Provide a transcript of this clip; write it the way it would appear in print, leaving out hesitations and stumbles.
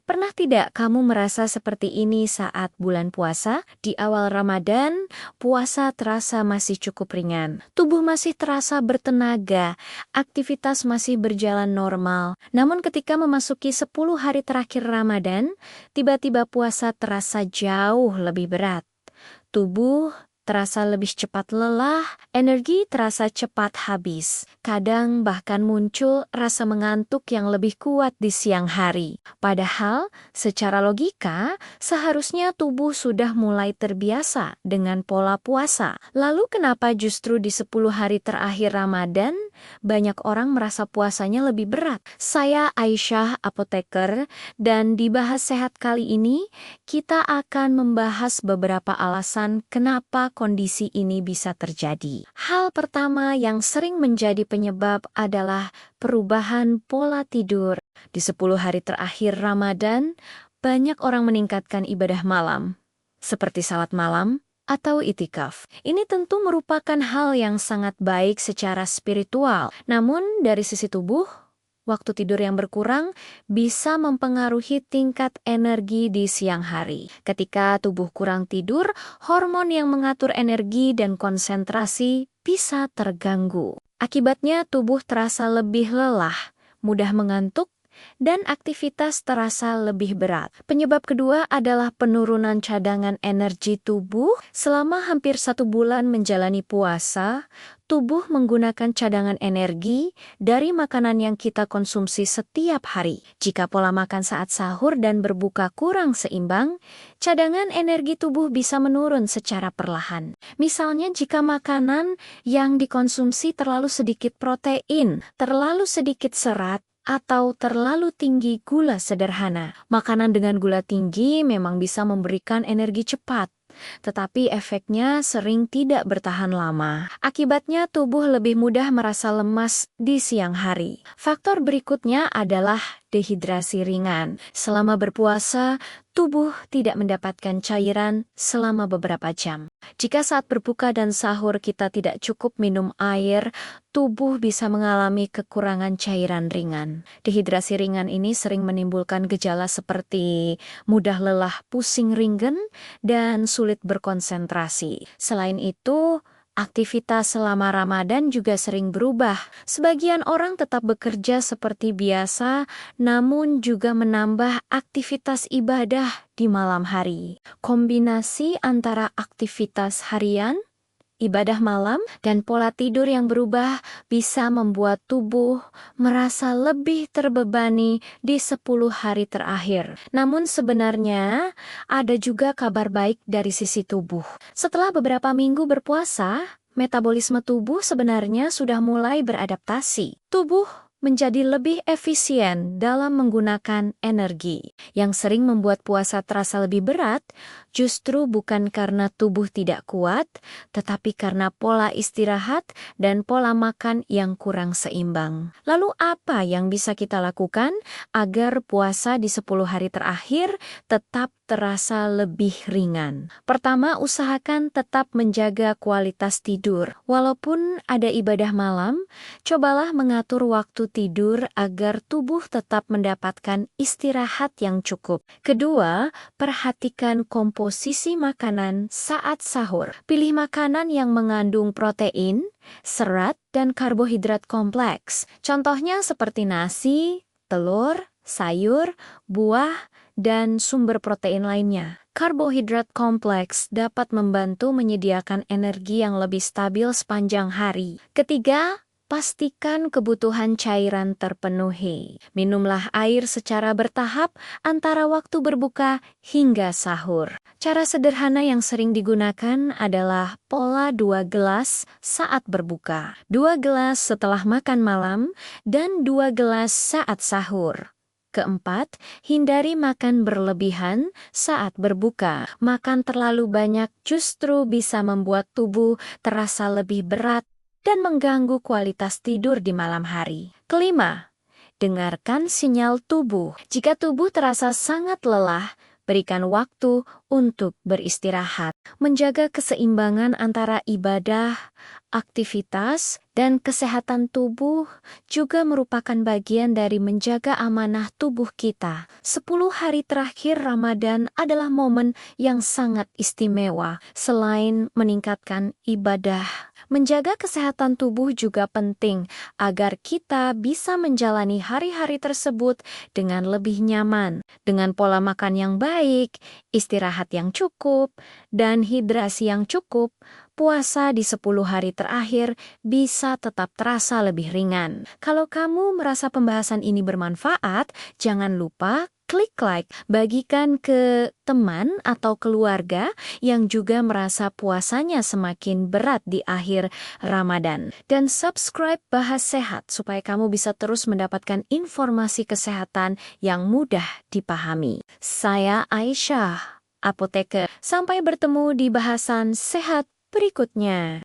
Pernah tidak kamu merasa seperti ini saat bulan puasa? Di awal Ramadan, puasa terasa masih cukup ringan. Tubuh masih terasa bertenaga, aktivitas masih berjalan normal. Namun ketika memasuki 10 hari terakhir Ramadan, tiba-tiba puasa terasa jauh lebih berat. Tubuh terasa lebih cepat lelah, energi terasa cepat habis. Kadang bahkan muncul rasa mengantuk yang lebih kuat di siang hari. Padahal, secara logika, seharusnya tubuh sudah mulai terbiasa dengan pola puasa. Lalu kenapa justru di 10 hari terakhir Ramadan, banyak orang merasa puasanya lebih berat? Saya Aisyah, apoteker, dan di Bahas Sehat kali ini, kita akan membahas beberapa alasan kenapa kondisi ini bisa terjadi. Hal pertama yang sering menjadi penyebab adalah perubahan pola tidur. Di 10 hari terakhir Ramadan, banyak orang meningkatkan ibadah malam, seperti salat malam atau itikaf. Ini tentu merupakan hal yang sangat baik secara spiritual. Namun dari sisi tubuh, waktu tidur yang berkurang bisa mempengaruhi tingkat energi di siang hari. Ketika tubuh kurang tidur, hormon yang mengatur energi dan konsentrasi bisa terganggu. Akibatnya tubuh terasa lebih lelah, mudah mengantuk, dan aktivitas terasa lebih berat. Penyebab kedua adalah penurunan cadangan energi tubuh. Selama hampir 1 bulan menjalani puasa, tubuh menggunakan cadangan energi dari makanan yang kita konsumsi setiap hari. Jika pola makan saat sahur dan berbuka kurang seimbang, cadangan energi tubuh bisa menurun secara perlahan. Misalnya jika makanan yang dikonsumsi terlalu sedikit protein, terlalu sedikit serat, atau terlalu tinggi gula sederhana. Makanan dengan gula tinggi memang bisa memberikan energi cepat, tetapi efeknya sering tidak bertahan lama. Akibatnya tubuh lebih mudah merasa lemas di siang hari. Faktor berikutnya adalah dehidrasi ringan. Selama berpuasa, tubuh tidak mendapatkan cairan selama beberapa jam. Jika saat berbuka dan sahur kita tidak cukup minum air, tubuh bisa mengalami kekurangan cairan ringan. Dehidrasi ringan ini sering menimbulkan gejala seperti mudah lelah, pusing ringgen, dan sulit berkonsentrasi. Selain itu, aktivitas selama Ramadan juga sering berubah. Sebagian orang tetap bekerja seperti biasa, namun juga menambah aktivitas ibadah di malam hari. Kombinasi antara aktivitas harian, ibadah malam, dan pola tidur yang berubah bisa membuat tubuh merasa lebih terbebani di 10 hari terakhir. Namun sebenarnya ada juga kabar baik dari sisi tubuh. Setelah beberapa minggu berpuasa, metabolisme tubuh sebenarnya sudah mulai beradaptasi. Tubuh menjadi lebih efisien dalam menggunakan energi. Yang sering membuat puasa terasa lebih berat, justru bukan karena tubuh tidak kuat, tetapi karena pola istirahat dan pola makan yang kurang seimbang. Lalu apa yang bisa kita lakukan agar puasa di 10 hari terakhir tetap terasa lebih ringan? Pertama, usahakan tetap menjaga kualitas tidur. Walaupun ada ibadah malam, cobalah mengatur waktu tidur agar tubuh tetap mendapatkan istirahat yang cukup. Kedua, perhatikan komposisi makanan saat sahur. Pilih makanan yang mengandung protein, serat, dan karbohidrat kompleks. Contohnya seperti nasi, telur, sayur, buah, dan sumber protein lainnya. Karbohidrat kompleks dapat membantu menyediakan energi yang lebih stabil sepanjang hari. Ketiga, pastikan kebutuhan cairan terpenuhi. Minumlah air secara bertahap antara waktu berbuka hingga sahur. Cara sederhana yang sering digunakan adalah pola 2 gelas saat berbuka, 2 gelas setelah makan malam, dan 2 gelas saat sahur. Keempat, hindari makan berlebihan saat berbuka. Makan terlalu banyak justru bisa membuat tubuh terasa lebih berat dan mengganggu kualitas tidur di malam hari. Kelima, dengarkan sinyal tubuh. Jika tubuh terasa sangat lelah, berikan waktu untuk beristirahat. Menjaga keseimbangan antara ibadah, Aktivitas dan kesehatan tubuh juga merupakan bagian dari menjaga amanah tubuh kita. 10 hari terakhir Ramadan adalah momen yang sangat istimewa. Selain meningkatkan ibadah, menjaga kesehatan tubuh juga penting agar kita bisa menjalani hari-hari tersebut dengan lebih nyaman, dengan pola makan yang baik, istirahat yang cukup, dan hidrasi yang cukup. Puasa di 10 hari terakhir bisa tetap terasa lebih ringan. Kalau kamu merasa pembahasan ini bermanfaat, jangan lupa klik like, bagikan ke teman atau keluarga yang juga merasa puasanya semakin berat di akhir Ramadan. Dan subscribe Bahas Sehat supaya kamu bisa terus mendapatkan informasi kesehatan yang mudah dipahami. Saya Aisyah, apoteker. Sampai bertemu di bahasan sehat berikutnya.